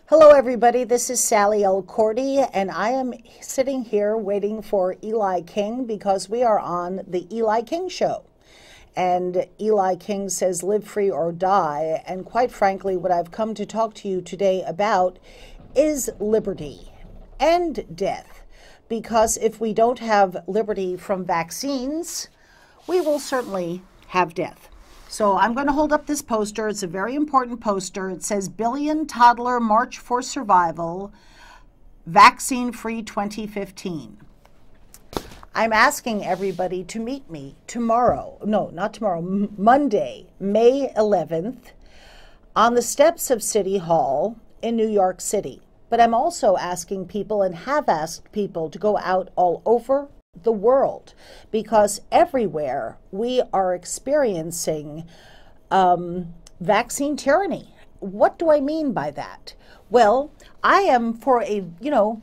Hello, everybody. This is Sally L. Cordy, and I am sitting here waiting for Eli King because we are on the Eli King Show. And Eli King says, live free or die. And quite frankly, what I've come to talk to you today about is liberty and death. Because if we don't have liberty from vaccines, we will certainly have death. So I'm going to hold up this poster. It's a very important poster. It says, Billion Toddler March for Survival, Vaccine Free 2015. I'm asking everybody to meet me tomorrow, no, not tomorrow, Monday, May 11th, on the steps of City Hall in New York City. But I'm also asking people and have asked people to go out all over the world, because everywhere we are experiencing vaccine tyranny. What do I mean by that? Well, I am for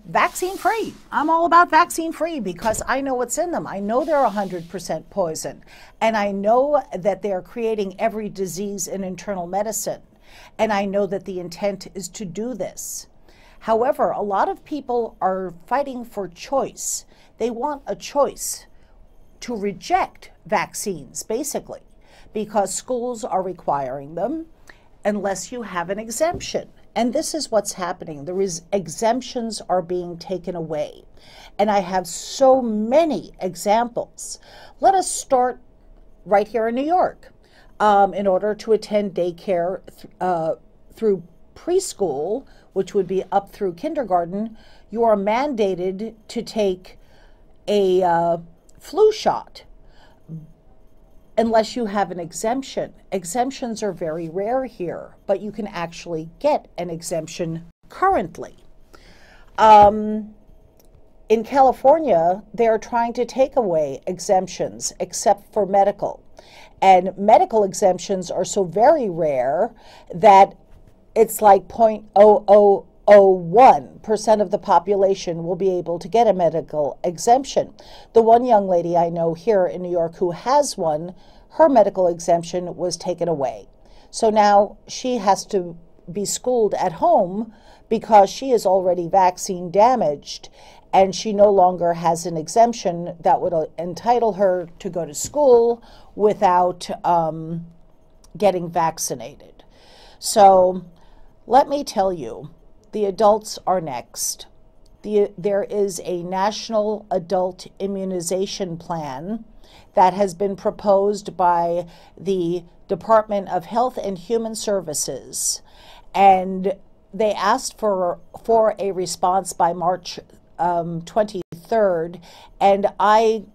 vaccine free. I'm all about vaccine free because I know what's in them. I know they're 100% poison, and I know that they're creating every disease in internal medicine, and I know that the intent is to do this. However, a lot of people are fighting for choice. They want a choice to reject vaccines, basically, because schools are requiring them unless you have an exemption. And this is what's happening. The exemptions are being taken away. And I have so many examples. Let us start right here in New York. In order to attend daycare through preschool, which would be up through kindergarten, you are mandated to take a flu shot unless you have an exemption. Exemptions are very rare here, but you can actually get an exemption currently. In California, they're trying to take away exemptions except for medical. And medical exemptions are so very rare that it's like 0.0001% of the population will be able to get a medical exemption. The one young lady I know here in New York who has one, her medical exemption was taken away. So now she has to be schooled at home because she is already vaccine damaged, and she no longer has an exemption that would entitle her to go to school without getting vaccinated. So let me tell you, the adults are next. There is a national adult immunization plan that has been proposed by the Department of Health and Human Services. And they asked for a response by March 23rd. And I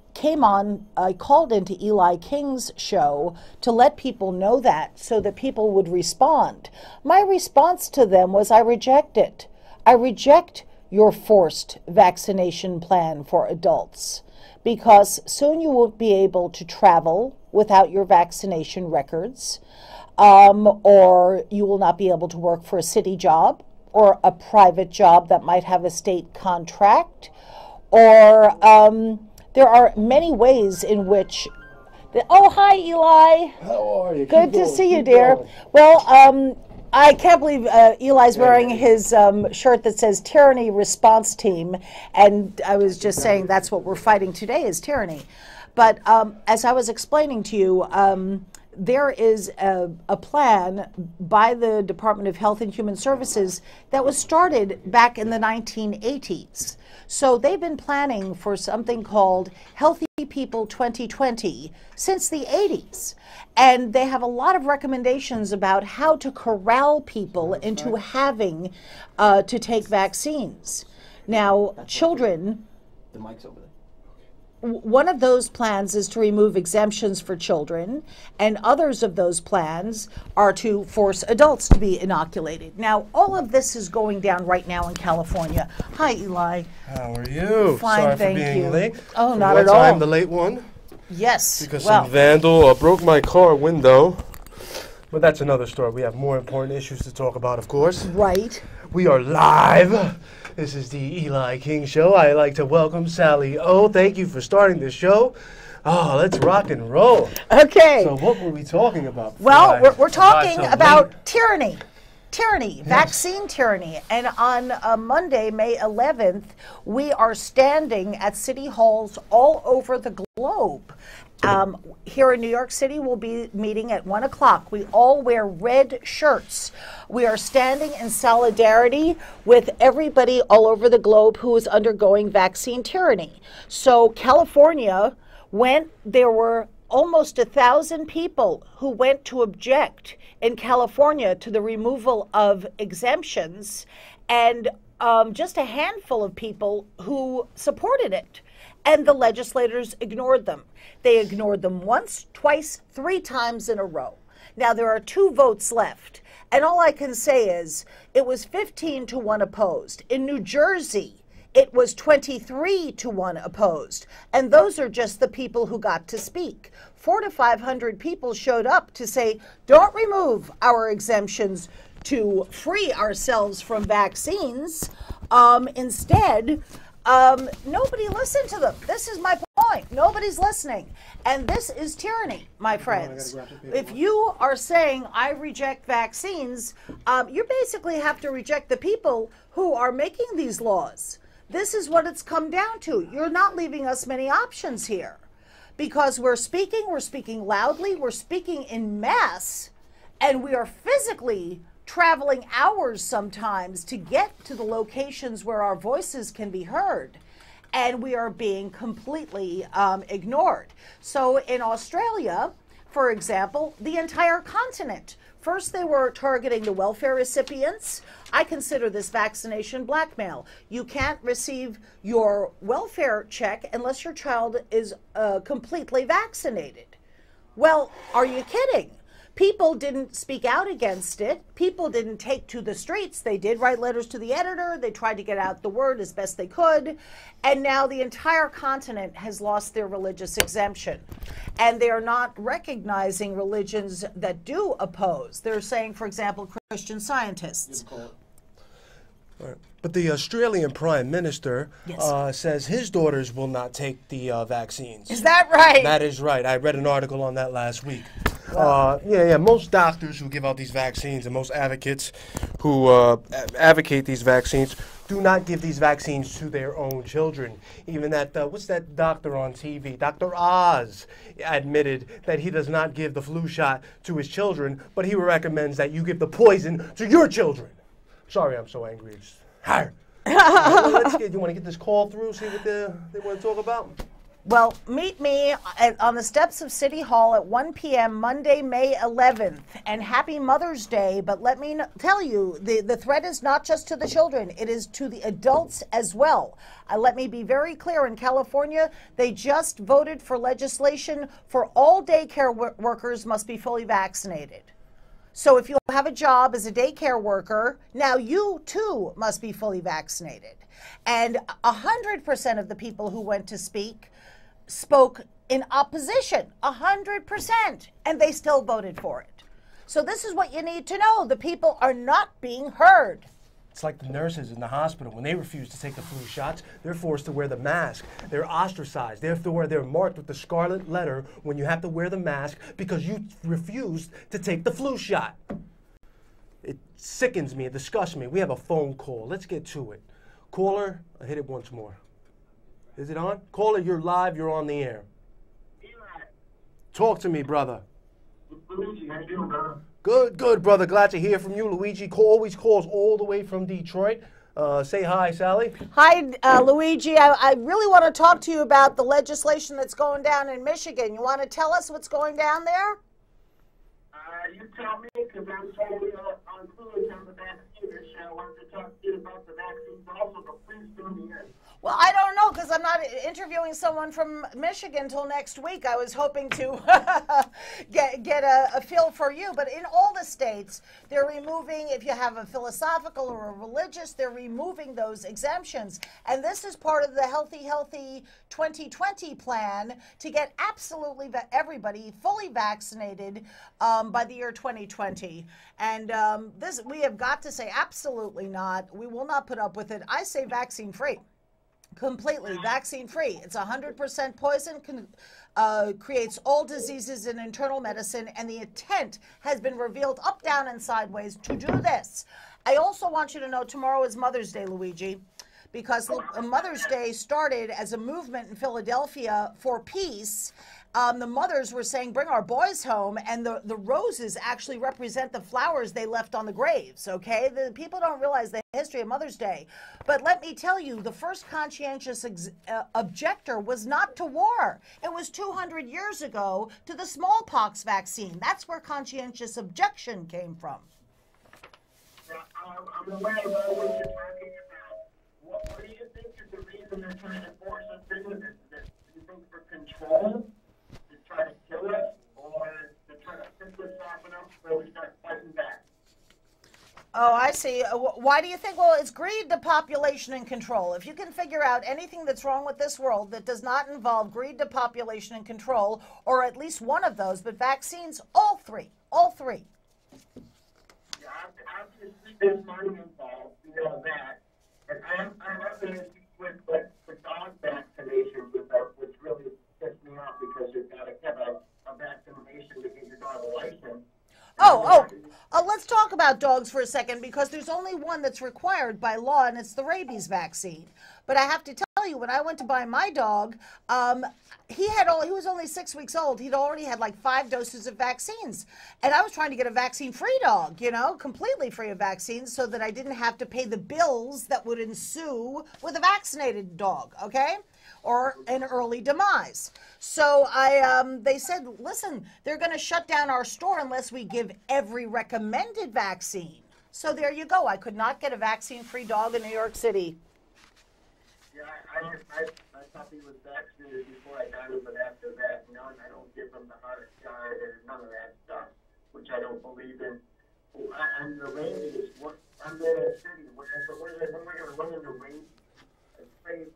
called into Eli King's show to let people know that so that people would respond. My response to them was, I reject it. I reject your forced vaccination plan for adults, because soon you won't be able to travel without your vaccination records, or you will not be able to work for a city job or a private job that might have a state contract, or there are many ways in which... Oh, hi, Eli. How are you? Good to see you, dear. Well, I can't believe Eli's wearing his shirt that says Tyranny Response Team, and I was just saying that's what we're fighting today is tyranny. But as I was explaining to you, there is a plan by the Department of Health and Human Services that was started back in the 1980s. So they've been planning for something called Healthy People 2020 since the 80s. And they have a lot of recommendations about how to corral people into having to take vaccines. Now, children... The mic's over there. One of those plans is to remove exemptions for children, and others of those plans are to force adults to be inoculated. Now, all of this is going down right now in California. Hi, Eli. How are you? Fine, Sorry thank for being you. late. Oh, For not one at all. time, the late one. Yes. Because well, some vandal broke my car window. But that's another story. We have more important issues to talk about, of course. right. We are live. This is the Eli King Show. I'd like to welcome Sally O. Thank you for starting the show. Oh, let's rock and roll. Okay. So what were we talking about? Well, we're talking about tyranny. Tyranny, vaccine tyranny. And on Monday, May 11th, we are standing at city halls all over the globe. Here in New York City, we'll be meeting at 1 o'clock. We all wear red shirts. We are standing in solidarity with everybody all over the globe who is undergoing vaccine tyranny. So California there were almost 1,000 people who went to object in California to the removal of exemptions, and just a handful of people who supported it. And the legislators ignored them. They ignored them once, twice, 3 times in a row. Now there are 2 votes left. And all I can say is it was 15 to 1 opposed. In New Jersey, it was 23 to 1 opposed. And those are just the people who got to speak. 400 to 500 people showed up to say, don't remove our exemptions to free ourselves from vaccines. Instead, nobody listened to them. This is my point. Nobody's listening. And this is tyranny, my friends. If you are saying, I reject vaccines, you basically have to reject the people who are making these laws. This is what it's come down to. You're not leaving us many options here. Because we're speaking loudly, we're speaking in mass, and we are physically traveling hours sometimes to get to the locations where our voices can be heard, and we are being completely ignored. So in Australia, for example, the entire continent, first they were targeting the welfare recipients. I consider this vaccination blackmail. You can't receive your welfare check unless your child is completely vaccinated. Well, are you kidding? People didn't speak out against it. People didn't take to the streets. They did write letters to the editor. They tried to get out the word as best they could. And now the entire continent has lost their religious exemption. And they are not recognizing religions that do oppose. They're saying, for example, Christian Scientists. Right. But the Australian Prime Minister says his daughters will not take the vaccines. Is that right? That is right. I read an article on that last week. Most doctors who give out these vaccines and most advocates who advocate these vaccines do not give these vaccines to their own children. Even that, what's that doctor on TV? Dr. Oz admitted that he does not give the flu shot to his children, but he recommends that you give the poison to your children. Sorry, I'm so angry. It's higher. You want to get this call through, see what they want to talk about? Well, meet me on the steps of City Hall at 1 p.m. Monday, May 11th. And happy Mother's Day. But let me tell you, the threat is not just to the children. It is to the adults as well. Let me be very clear. In California, they just voted for legislation for all daycare workers must be fully vaccinated. So if you have a job as a daycare worker, now you too must be fully vaccinated. And 100% of the people who went to speak spoke in opposition, 100%, and they still voted for it. So this is what you need to know. The people are not being heard. It's like the nurses in the hospital. When they refuse to take the flu shots, they're forced to wear the mask. They're ostracized. They're marked with the scarlet letter when you have to wear the mask because you refused to take the flu shot. It sickens me. It disgusts me. We have a phone call. Let's get to it. Caller, I hit it once more. Is it on? Caller, you're live. You're on the air. Talk to me, brother. Luigi, how you doing, brother? Good, brother. Glad to hear from you. Luigi always calls all the way from Detroit. Say hi, Sally. Hi, Luigi. I really want to talk to you about the legislation that's going down in Michigan. You want to tell us what's going down there? You tell me, because I'm totally on clueless on the vaccine issue. I wanted to talk to you about the vaccines also, but please do me in. Well, I don't know, because I'm not interviewing someone from Michigan until next week. I was hoping to get a feel for you. But in all the states, they're removing, if you have a philosophical or a religious, they're removing those exemptions. And this is part of the Healthy 2020 plan to get absolutely everybody fully vaccinated by the year 2020. And this, we have got to say absolutely not. We will not put up with it. I say vaccine free. Completely vaccine free. It's 100% poison, creates all diseases in internal medicine, and the intent has been revealed up, down, and sideways to do this. I also want you to know tomorrow is Mother's Day, Luigi, because Mother's Day started as a movement in Philadelphia for peace. The mothers were saying, bring our boys home, and the roses actually represent the flowers they left on the graves, okay? The people don't realize the history of Mother's Day. But let me tell you, the first conscientious objector was not to war. It was 200 years ago to the smallpox vaccine. That's where conscientious objection came from. I'm aware of all what you're talking about. What do you think is the reason they're trying to force us into this? Do you think for control? Try to kill us, or to try to pick us off enough so we start fighting back? Oh, I see. Why do you think? Well, it's greed, depopulation, and control. If you can figure out anything that's wrong with this world that does not involve greed, depopulation, and control, or at least one of those, but vaccines, all three. All three. Yeah, obviously there's money involved, you know that. And I'm up there with dog vaccinations, which really pissed me off because you've got to have a vaccination to get your dog a license. Let's talk about dogs for a second, because there's only one that's required by law, and it's the rabies vaccine. But I have to tell you, when I went to buy my dog, he was only 6 weeks old. He'd already had like 5 doses of vaccines. And I was trying to get a vaccine-free dog, you know, completely free of vaccines, so that I didn't have to pay the bills that would ensue with a vaccinated dog, okay? Or an early demise. So they said, listen, they're going to shut down our store unless we give every recommended vaccine. So there you go. I could not get a vaccine-free dog in New York City. Yeah, I thought he was vaccinated before I got him, but after that, no, and I don't give him the hard shot or none of that stuff, which I don't believe in. And the rabies, I'm in a city. When am I going to run into rabies? It's crazy.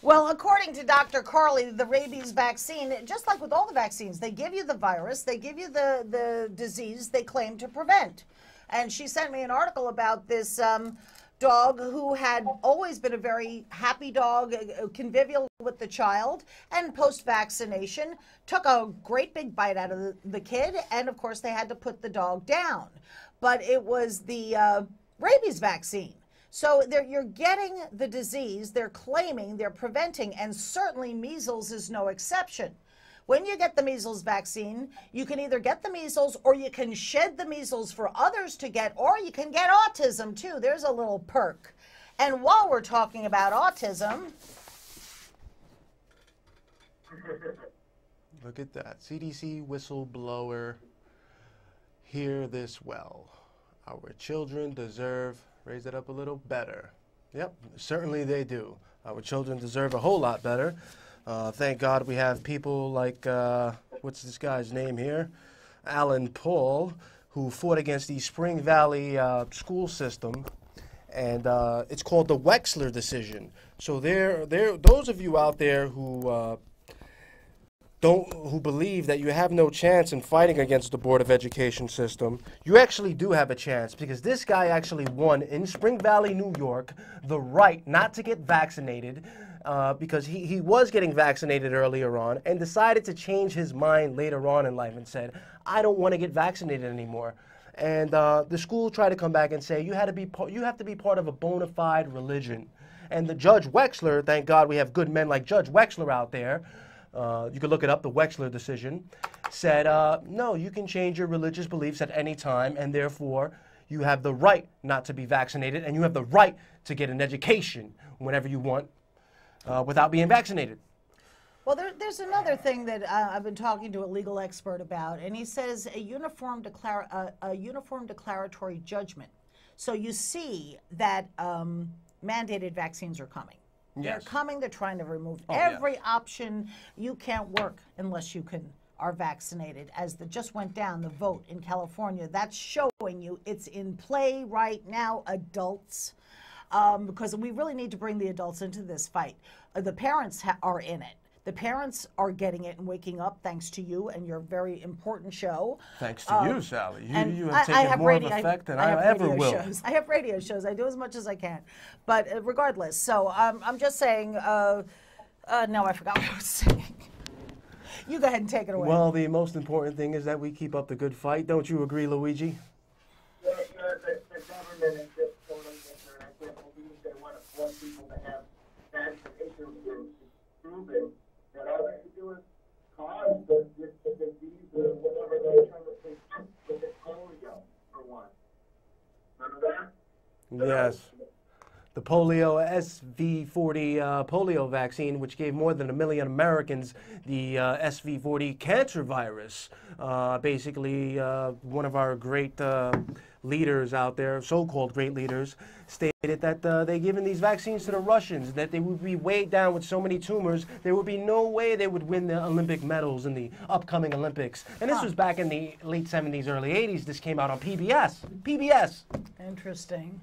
Well, according to Dr. Carley, the rabies vaccine, just like with all the vaccines, they give you the virus, they give you the disease they claim to prevent. And she sent me an article about this dog who had always been a very happy dog, convivial with the child, and post-vaccination took a great big bite out of the kid, and of course they had to put the dog down. But it was the rabies vaccine. So you're getting the disease, they're claiming, they're preventing, and certainly measles is no exception. When you get the measles vaccine, you can either get the measles, or you can shed the measles for others to get, or you can get autism too. There's a little perk. And while we're talking about autism... Look at that. CDC whistleblower. Hear this well. Our children deserve... Raise it up a little better. Yep, certainly they do. Our children deserve a whole lot better. Thank God we have people like, what's this guy's name here? Alan Paul, who fought against the Spring Valley school system. And it's called the Wexler decision. So those of you out there who believe that you have no chance in fighting against the Board of Education system, you actually do have a chance, because this guy actually won in Spring Valley, New York, the right not to get vaccinated, because he was getting vaccinated earlier on and decided to change his mind later on in life and said, I don't want to get vaccinated anymore. And the school tried to come back and say, you have to be part of a bona fide religion. And the Judge Wexler, thank God we have good men like Judge Wexler out there, you can look it up, the Wexler decision, said, no, you can change your religious beliefs at any time, and therefore you have the right not to be vaccinated, and you have the right to get an education whenever you want without being vaccinated. Well, there's another thing that I've been talking to a legal expert about, and he says a uniform declaratory judgment. So you see that mandated vaccines are coming. Yes. They're coming. They're trying to remove every option. You can't work unless you are vaccinated. As just went down, the vote in California, that's showing you it's in play right now, adults, because we really need to bring the adults into this fight. The parents are in it. The parents are getting it and waking up thanks to you and your very important show. Thanks to you, Sally. And You have taken more of effect than I ever will. Shows. I have radio shows. I do as much as I can. But regardless, so I'm just saying, no, I forgot what I was saying. You go ahead and take it away. Well, the most important thing is that we keep up the good fight. Don't you agree, Luigi? Yeah, the government is just totally ignorant. I can't believe they want to force people to have vaccinations and proven that all they do is cause the disease or whatever they're trying to prevent with the polio, for one. Remember that? Yes. The polio SV40 polio vaccine, which gave more than 1 million Americans the SV40 cancer virus. Basically, one of our great leaders out there, so-called great leaders, stated that they're giving these vaccines to the Russians, that they would be weighed down with so many tumors, there would be no way they would win the Olympic medals in the upcoming Olympics. And this was back in the late 70s, early 80s. This came out on PBS. PBS. Interesting.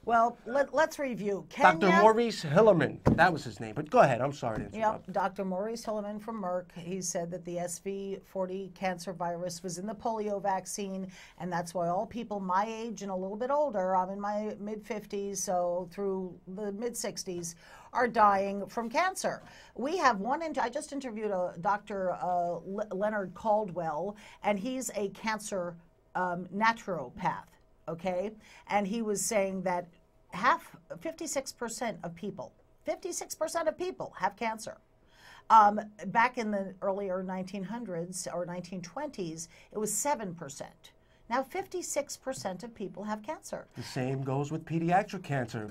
Well, let's review. Kenya, Dr. Maurice Hillerman, that was his name, but go ahead, I'm sorry to interrupt. Yep, Dr. Maurice Hillerman from Merck, he said that the SV40 cancer virus was in the polio vaccine, and that's why all people my age and a little bit older, I'm in my mid-50s, so through the mid-60s, are dying from cancer. We have I just interviewed a Dr. Leonard Caldwell, and he's a cancer naturopath. Okay, and he was saying that 56% of people have cancer. Back in the earlier 1900s or 1920s, it was 7%. Now 56% of people have cancer. The same goes with pediatric cancer.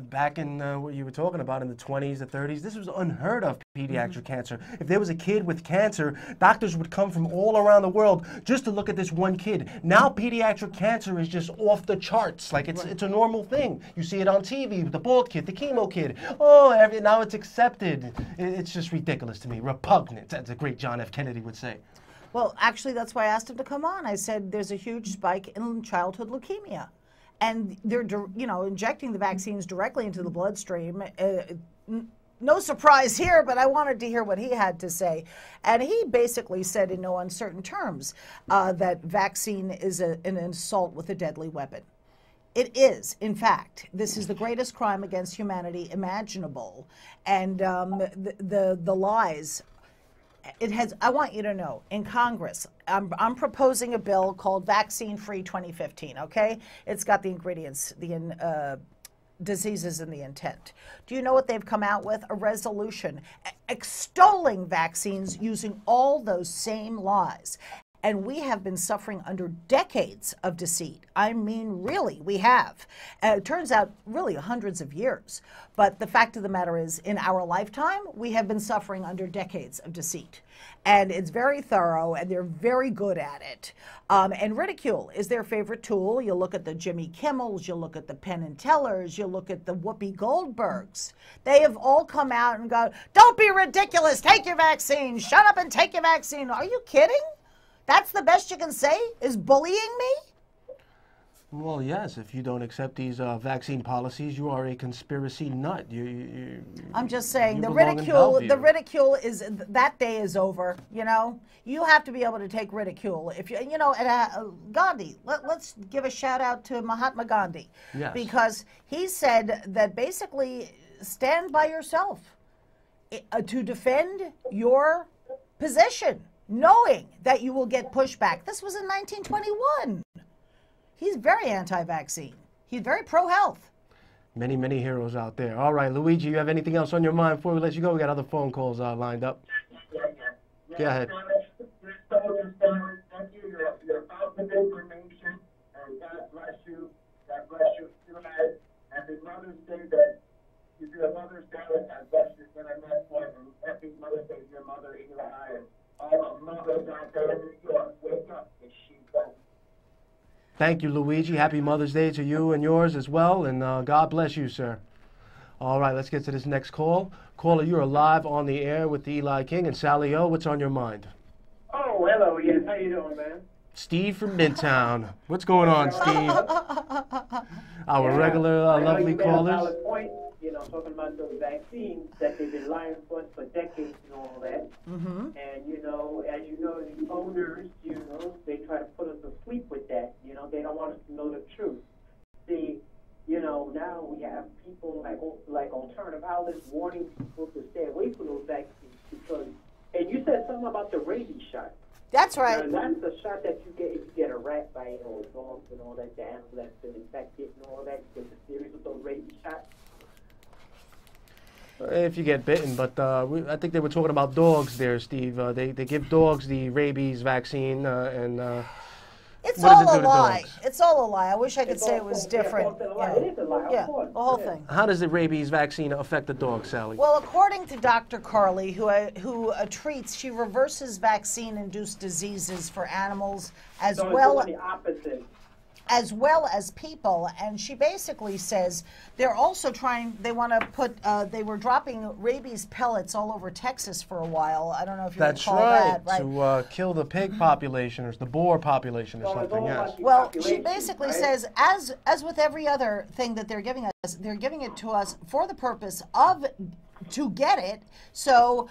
Back in what you were talking about in the 20s, the 30s, this was unheard of, pediatric cancer. If there was a kid with cancer, doctors would come from all around the world just to look at this one kid. Now pediatric cancer is just off the charts. Like it's a normal thing. You see it on TV with the bald kid, the chemo kid. Oh, now it's accepted. It's just ridiculous to me. Repugnant, as the great John F. Kennedy would say. Well, actually, that's why I asked him to come on. I said there's a huge spike in childhood leukemia, and they're injecting the vaccines directly into the bloodstream. No surprise here, but I wanted to hear what he had to say. And he basically said in no uncertain terms that vaccine is an assault with a deadly weapon. It is, in fact. This is the greatest crime against humanity imaginable, and the lies. I want you to know, in Congress, I'm proposing a bill called Vaccine Free 2015, okay? It's got the ingredients, the diseases and the intent. Do you know what they've come out with? A resolution extolling vaccines using all those same lies. And we have been suffering under decades of deceit. I mean, really, we have. It turns out, really, hundreds of years. But the fact of the matter is, in our lifetime, we have been suffering under decades of deceit. And it's very thorough, and they're very good at it. And ridicule is their favorite tool. You look at the Jimmy Kimmels, you look at the Penn and Tellers, you look at the Whoopi Goldbergs. They have all come out and gone, don't be ridiculous, take your vaccine, shut up and take your vaccine. Are you kidding? That's the best you can say, is bullying me? Well, yes. If you don't accept these vaccine policies, you are a conspiracy nut. I'm just saying the ridicule is that day is over. You know, you have to be able to take ridicule. If Gandhi, let's give a shout out to Mahatma Gandhi, yes, because he said that basically stand by yourself to defend your position, knowing that you will get pushback. This was in 1921. He's very anti-vaccine. He's very pro-health. Many, many heroes out there. All right, Luigi, you have anything else on your mind before we let you go? We got other phone calls lined up. Yeah. Go ahead. Thank you. You're about the information, and God bless you. God bless you. Happy Mother's Day. That if you're a Mother's Day, God bless you. That I met one. And happy Mother's Day to your mother, Eli, and all the mothers out there in New York. Wake up, if she don't. Thank you, Luigi. Happy Mother's Day to you and yours as well, and God bless you, sir. All right, let's get to this next call. Caller, you're live on the air with Eli King and Sally O. What's on your mind? Oh, hello. Yes, how you doing, man? Steve from Midtown. What's going on, Steve? Our regular lovely callers. Point, talking about those vaccines that they've been lying for decades and all that. Mm-hmm. And, as you know, the owners, they try to put us asleep with that. They don't want us to know the truth. See, now we have people like alternative outlets warning people to stay away from those vaccines because, and you said something about the rabies shot. That's right. Now, that's the shot that you get if you get a rat bite or dogs and all that, the animal that's been infected and all that. You get the series of those rabies shots. If you get bitten, but I think they were talking about dogs there, Steve. They give dogs the rabies vaccine, and it's what does all it a do to lie. dogs? It's all a lie. I wish I could say it was different. It is a lie, Yeah, of course. the whole thing. How does the rabies vaccine affect the dog, Sally? Well, according to Dr. Carly, who treats, she reverses vaccine-induced diseases for animals as So well it's the opposite. as people, and she basically says they're also they want to put, they were dropping rabies pellets all over Texas for a while. I don't know if you That's recall right, that, right? to kill the pig population or the boar population or So it's something, all yes. about the Well, she population, basically right? says, as with every other thing that they're giving us, they're giving it to us for the purpose of to get it. So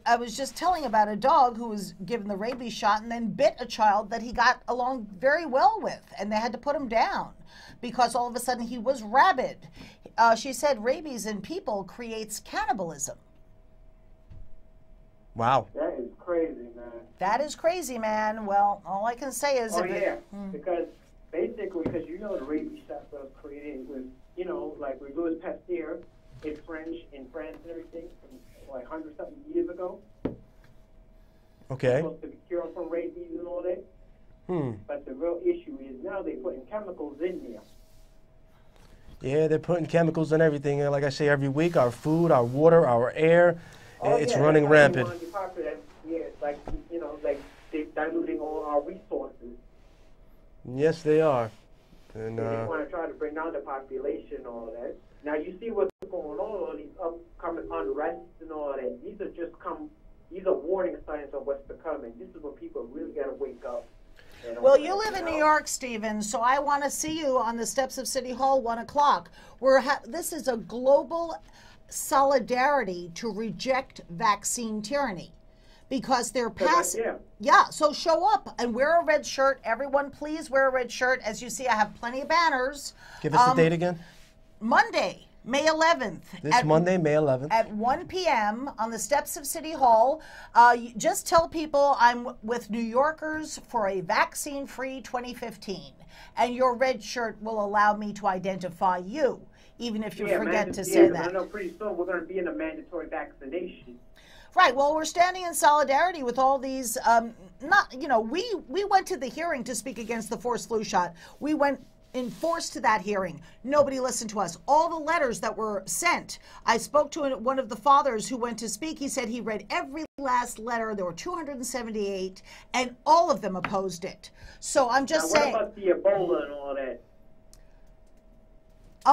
I was just telling about a dog who was given the rabies shot and then bit a child that he got along very well with, and they had to put him down because all of a sudden he was rabid. She said rabies in people creates cannibalism. Wow. That is crazy, man. That is crazy, man. Well, all I can say is Because basically, the rabies shots were created with, like with Louis Pasteur in France and everything, from like 100-something years ago. Okay. Supposed to be cured from rabies and all that. But the real issue is now they're putting chemicals in there. Yeah, they're putting chemicals in everything. Like I say every week, our food, our water, our air, it's running rampant. It's like, like they're diluting all our resources. Yes, they are. And They want to try to bring down the population and all that. Now you see what's going on, all these upcoming unrests and all that. These are warning signs of what's to come, and this is where people really got to wake up. Well, you live in New York, Stephen, so I want to see you on the steps of City Hall, 1 o'clock. This is a global solidarity to reject vaccine tyranny because they're passing. Yeah, so show up and wear a red shirt. Everyone, please wear a red shirt. As you see, I have plenty of banners. give us the date again. Monday, May 11th. This Monday, May 11th. At 1 p.m. on the steps of City Hall. Just tell people I'm with New Yorkers for a vaccine-free 2015. And your red shirt will allow me to identify you, even if you forget to say that. I know pretty soon we're going to be in a mandatory vaccination. Right. Well, we're standing in solidarity with all these. We went to the hearing to speak against the forced flu shot. We went in force to that hearing. Nobody listened to us. All the letters that were sent, I spoke to one of the fathers who went to speak. He said he read every last letter. There were 278, and all of them opposed it. So I'm just saying. What about the Ebola and all that?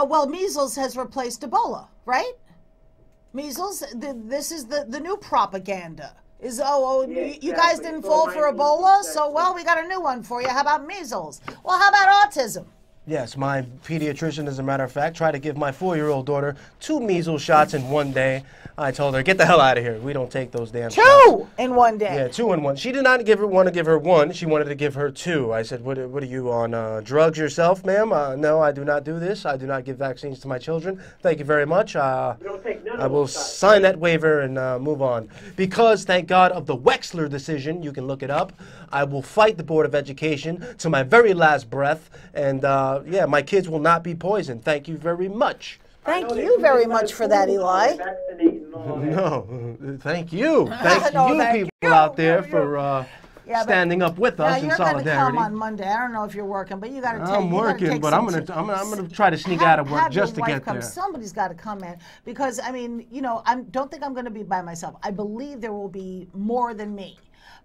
Well, measles has replaced Ebola, right? Measles, this is the new propaganda. You guys didn't fall for Ebola, so well, we got a new one for you. How about measles? Well, how about autism? Yes, my pediatrician, as a matter of fact, tried to give my 4-year-old daughter 2 measles shots in one day. I told her, get the hell out of here. We don't take those damn shots. 2 in one day. Yeah, 2 in one. She did not want to give her 1. She wanted to give her 2. I said, what are you on drugs yourself, ma'am? No, I do not do this. I do not give vaccines to my children. Thank you very much. I will sign that waiver and move on. Because, thank God, of the Wexler decision, you can look it up, I will fight the Board of Education to my very last breath. And, my kids will not be poisoned. Thank you very much. Thank you very much for that, Eli. No, thank you. Thank you people out there for standing up with us in solidarity. You're going to come on Monday. I don't know if you're working, but you got to take. I'm working, but I'm gonna try to sneak out of work just to get there. Somebody's got to come in because I don't think I'm going to be by myself. I believe there will be more than me.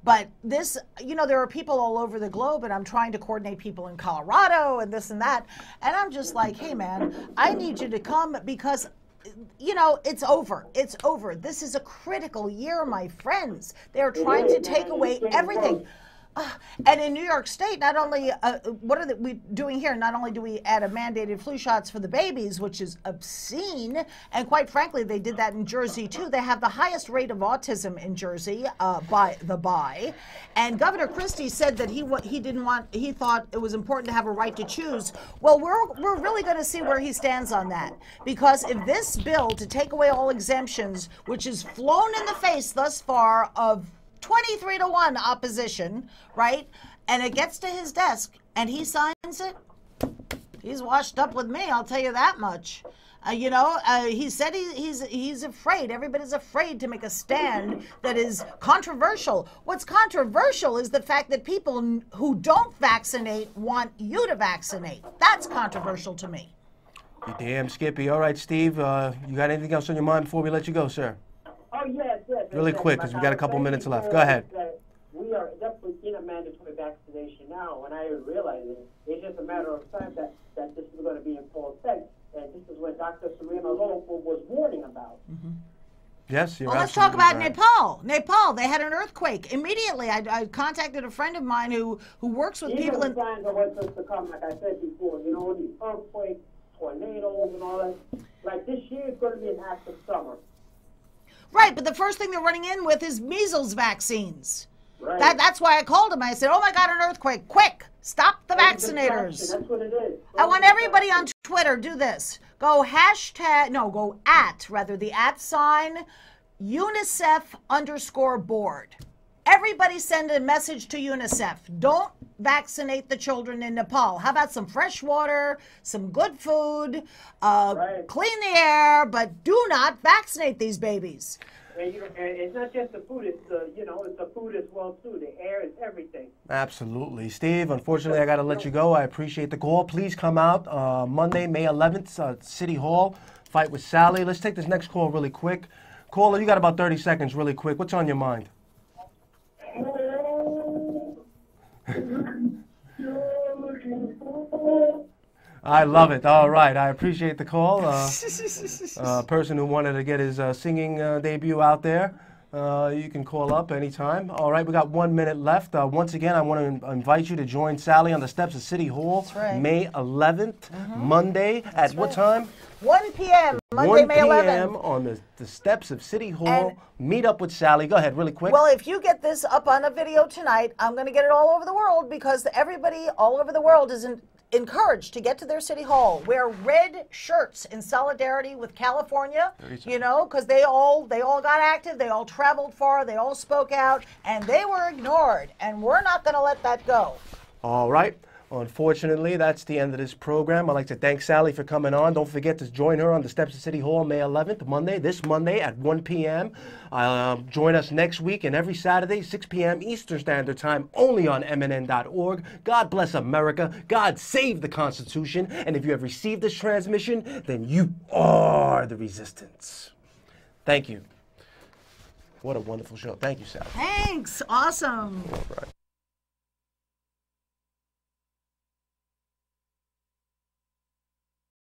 But this, there are people all over the globe, and I'm trying to coordinate people in Colorado and this and that. And I'm just like, hey, man, I need you to come because, it's over. It's over. This is a critical year, my friends. They're trying to take away everything. And in New York State, not only what are we doing here? Not only do we add a mandated flu shots for the babies, which is obscene, and quite frankly, they did that in Jersey too. They have the highest rate of autism in Jersey by. And Governor Christie said that he thought it was important to have a right to choose. Well, we're really going to see where he stands on that, because if this bill to take away all exemptions, which is flown in the face thus far of 23-1 opposition, right? And it gets to his desk and he signs it, he's washed up with me, I'll tell you that much. He said he's afraid. Everybody's afraid to make a stand that is controversial. What's controversial is the fact that people who don't vaccinate want you to vaccinate. That's controversial to me. You damn Skippy. All right, Steve, you got anything else on your mind before we let you go, sir? Oh, yes. Really quick, because we got a couple minutes left. Go ahead. We are definitely in a mandatory vaccination now, and I realize it. It's just a matter of time that this is going to be in full effect, and this is what Dr. Serena Lowe was warning about. Mm-hmm. Yes, you're Well, let's talk about right. Nepal, they had an earthquake. Immediately, I contacted a friend of mine who works with people in... signs of what's to come, like I said before, these earthquakes, tornadoes, and all that. Like this year is going to be an active summer. Right, but the first thing they're running in with is measles vaccines. Right. That's why I called him. I said, oh my God, an earthquake. Quick, stop the vaccinators. That's what it is. I want everybody on Twitter, do this. Go @ sign, UNICEF_board. Everybody send a message to UNICEF. Don't vaccinate the children in Nepal. How about some fresh water, some good food, clean the air, but do not vaccinate these babies. And it's not just the food; it's the food as well too. The air is everything. Absolutely, Steve. Unfortunately, I got to let you go. I appreciate the call. Please come out Monday, May 11th, City Hall. Fight with Sally. Let's take this next call really quick. Caller, you got about 30 seconds, really quick. What's on your mind? I love it. All right. I appreciate the call. Person who wanted to get his singing debut out there, you can call up anytime. All right. We got 1 minute left. Once again, I want to invite you to join Sally on the steps of City Hall. That's right. May 11th, Monday. At what time? 1 p.m. Monday, May 11th. 1 p.m. on the steps of City Hall. Meet up with Sally. Go ahead, really quick. Well, if you get this up on a video tonight, I'm going to get it all over the world, because everybody all over the world is encouraged to get to their City Hall, wear red shirts in solidarity with California, because they all got active, they all traveled far, they all spoke out, and they were ignored, and we're not going to let that go. All right. Unfortunately, that's the end of this program. I'd like to thank Sally for coming on. Don't forget to join her on the steps of City Hall May 11th, this Monday at 1 p.m. Join us next week and every Saturday, 6 p.m. Eastern Standard Time, only on MNN.org. God bless America. God save the Constitution. And if you have received this transmission, then you are the resistance. Thank you. What a wonderful show. Thank you, Sally. Thanks. Awesome. All right.